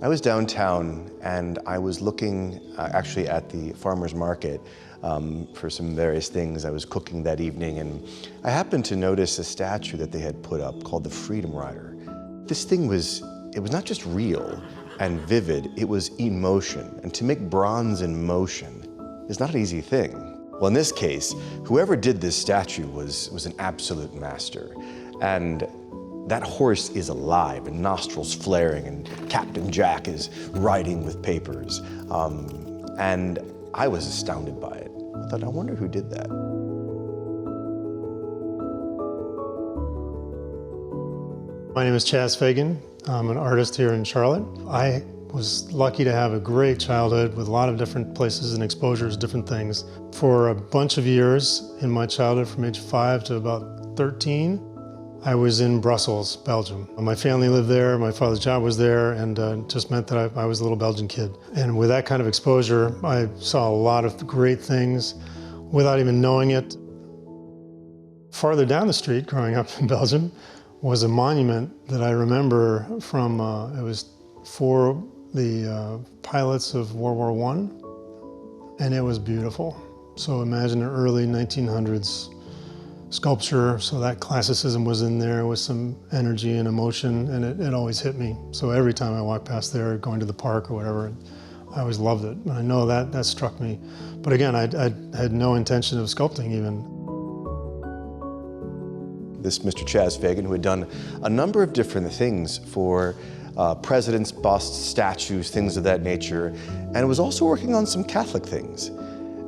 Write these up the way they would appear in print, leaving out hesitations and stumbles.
I was downtown and I was looking actually at the farmer's market for some various things I was cooking that evening, and I happened to notice a statue that they had put up called the Freedom Rider. This thing it was not just real and vivid, it was in motion, and to make bronze in motion is not an easy thing. Well, in this case, whoever did this statue was an absolute master. And that horse is alive and nostrils flaring, and Captain Jack is writing with papers. And I was astounded by it. I thought, I wonder who did that. My name is Chaz Fagan. I'm an artist here in Charlotte. I was lucky to have a great childhood with a lot of different places and exposures, different things. For a bunch of years in my childhood, from age 5 to about 13, I was in Brussels, Belgium. My family lived there, my father's job was there, and it just meant that I was a little Belgian kid. And with that kind of exposure, I saw a lot of great things without even knowing it. Farther down the street, growing up in Belgium, was a monument that I remember from, it was for the pilots of World War I, and it was beautiful. So imagine an early 1900s sculpture, so that classicism was in there with some energy and emotion, and it always hit me. So every time I walked past there, going to the park or whatever, I always loved it. And I know that struck me. But again, I had no intention of sculpting even. This Mr. Chaz Fagan, who had done a number of different things for presidents, busts, statues, things of that nature, and was also working on some Catholic things.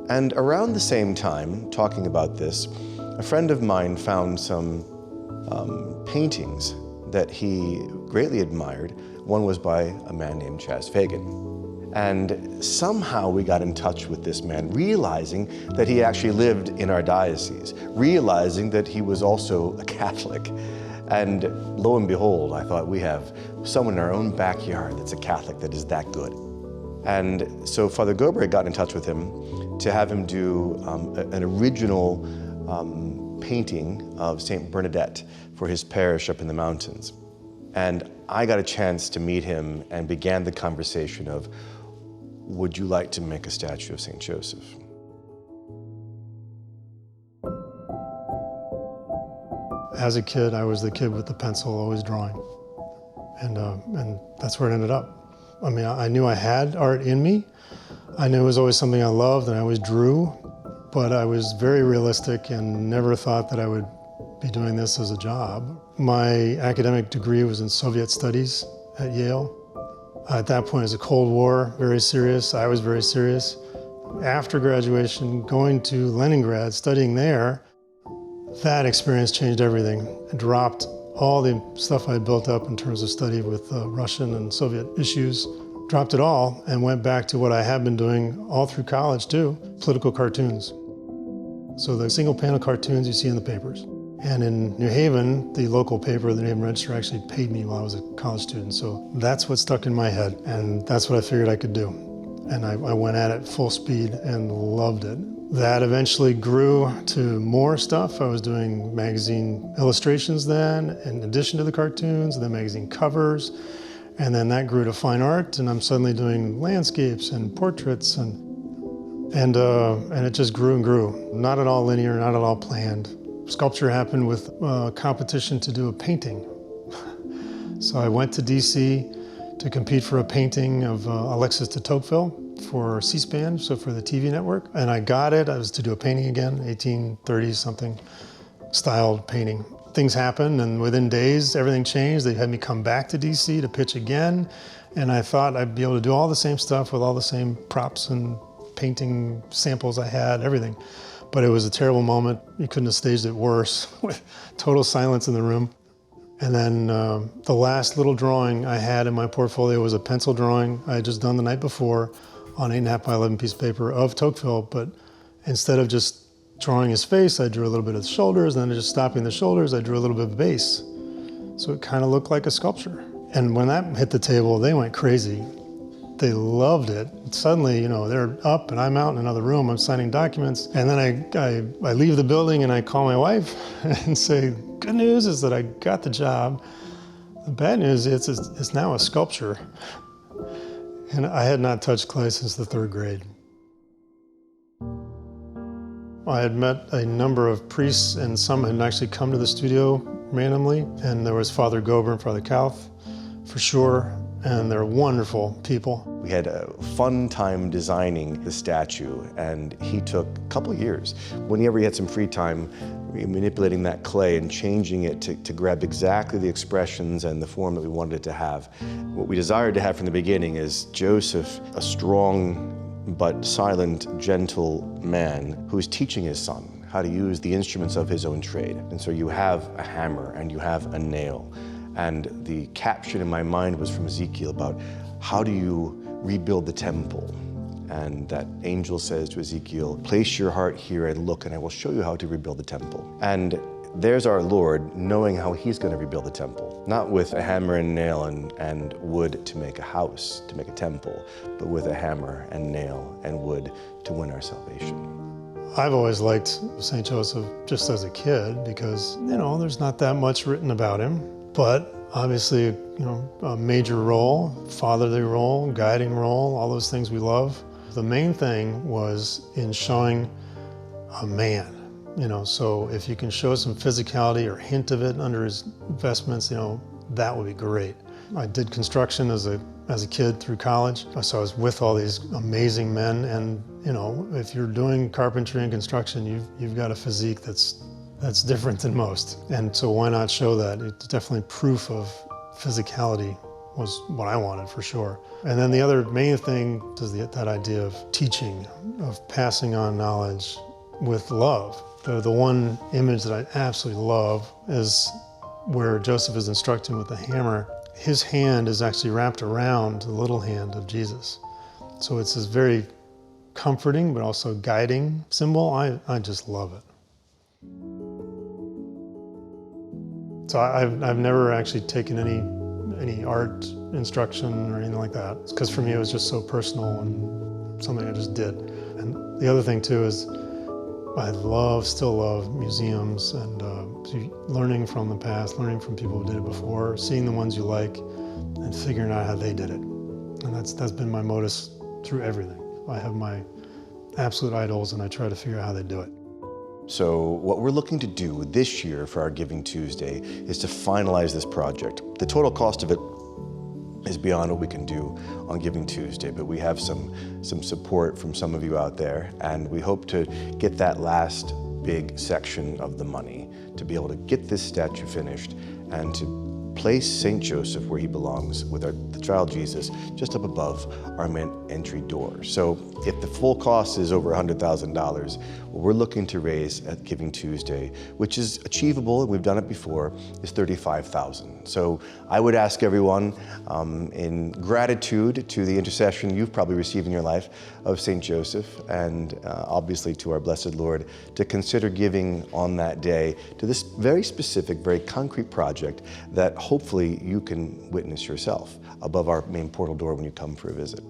And around the same time, talking about this, a friend of mine found some paintings that he greatly admired. One was by a man named Chaz Fagan. And somehow we got in touch with this man, realizing that he actually lived in our diocese, realizing that he was also a Catholic. And lo and behold, I thought, we have someone in our own backyard that's a Catholic that is that good. And so Father Gober got in touch with him to have him do an original painting of St. Bernadette for his parish up in the mountains. And I got a chance to meet him and began the conversation of, would you like to make a statue of St. Joseph? As a kid, I was the kid with the pencil, always drawing. And that's where it ended up. I mean, I knew I had art in me. I knew it was always something I loved, and I always drew. But I was very realistic and never thought that I would be doing this as a job. My academic degree was in Soviet studies at Yale. At that point, it was a Cold War, very serious. I was very serious. After graduation, going to Leningrad, studying there, that experience changed everything. It dropped all the stuff I built up in terms of study with Russian and Soviet issues, dropped it all and went back to what I had been doing all through college too, political cartoons. So the single panel cartoons you see in the papers. And in New Haven, the local paper, the New Haven Register, actually paid me while I was a college student. So that's what stuck in my head, and that's what I figured I could do. And I went at it full speed and loved it. That eventually grew to more stuff. I was doing magazine illustrations then, in addition to the cartoons, and then magazine covers. And then that grew to fine art, and I'm suddenly doing landscapes and portraits, and it just grew and grew. Not at all linear, not at all planned. Sculpture happened with a competition to do a painting. So I went to DC to compete for a painting of Alexis de Tocqueville for C-SPAN, so for the TV network. And I got it. I was to do a painting again, 1830s something, styled painting. Things happened, and within days, everything changed. They had me come back to DC to pitch again, and I thought I'd be able to do all the same stuff with all the same props and painting samples I had, everything. But it was a terrible moment. You couldn't have staged it worse, with total silence in the room. And then the last little drawing I had in my portfolio was a pencil drawing I had just done the night before on 8.5 by 11 piece of paper of Tocqueville, but instead of just drawing his face, I drew a little bit of the shoulders, and then just stopping the shoulders, I drew a little bit of the base. So it kind of looked like a sculpture. And when that hit the table, they went crazy. They loved it. Suddenly, you know, they're up and I'm out in another room, I'm signing documents. And then I leave the building and I call my wife and say, good news is that I got the job. The bad news is it's now a sculpture. And I had not touched clay since the 3rd grade. I had met a number of priests, and some had actually come to the studio randomly. And there was Father Gober and Father Kauth, for sure, and they're wonderful people. We had a fun time designing the statue, and he took a couple of years. Whenever he had some free time, manipulating that clay and changing it to grab exactly the expressions and the form that we wanted it to have. What we desired to have from the beginning is Joseph, a strong but silent, gentle man who is teaching his son how to use the instruments of his own trade. And so you have a hammer and you have a nail. And the caption in my mind was from Ezekiel about how do you rebuild the temple? And that angel says to Ezekiel, place your heart here and look, and I will show you how to rebuild the temple. And there's our Lord knowing how he's going to rebuild the temple. Not with a hammer and nail and wood to make a house, to make a temple, but with a hammer and nail and wood to win our salvation. I've always liked St. Joseph just as a kid because, there's not that much written about him. But obviously, a major role, fatherly role, guiding role, all those things we love. The main thing was in showing a man, so if you can show some physicality or hint of it under his vestments, that would be great. I did construction as a kid through college, so I was with all these amazing men, and if you're doing carpentry and construction, you've got a physique that's different than most. And so why not show that? It's definitely proof of physicality was what I wanted for sure. And then the other main thing is that idea of teaching, of passing on knowledge with love. The one image that I absolutely love is where Joseph is instructing with the hammer. His hand is actually wrapped around the little hand of Jesus. So it's this very comforting but also guiding symbol. I just love it. So I've never actually taken any art instruction or anything like that. Because for me it was just so personal and something I just did. And the other thing too is I still love museums and learning from the past, learning from people who did it before, seeing the ones you like and figuring out how they did it. And that's been my modus through everything. I have my absolute idols and I try to figure out how they do it. So what we're looking to do this year for our Giving Tuesday is to finalize this project. The total cost of it is beyond what we can do on Giving Tuesday, but we have some support from some of you out there, and we hope to get that last big section of the money to be able to get this statue finished and to place St. Joseph where he belongs with the child Jesus just up above our main entry door. So if the full cost is over $100,000, what we're looking to raise at Giving Tuesday, which is achievable, and we've done it before, is $35,000. So I would ask everyone, in gratitude to the intercession you've probably received in your life of St. Joseph, and obviously to our Blessed Lord, to consider giving on that day to this very specific, very concrete project that hopefully you can witness yourself above our main portal door when you come for a visit.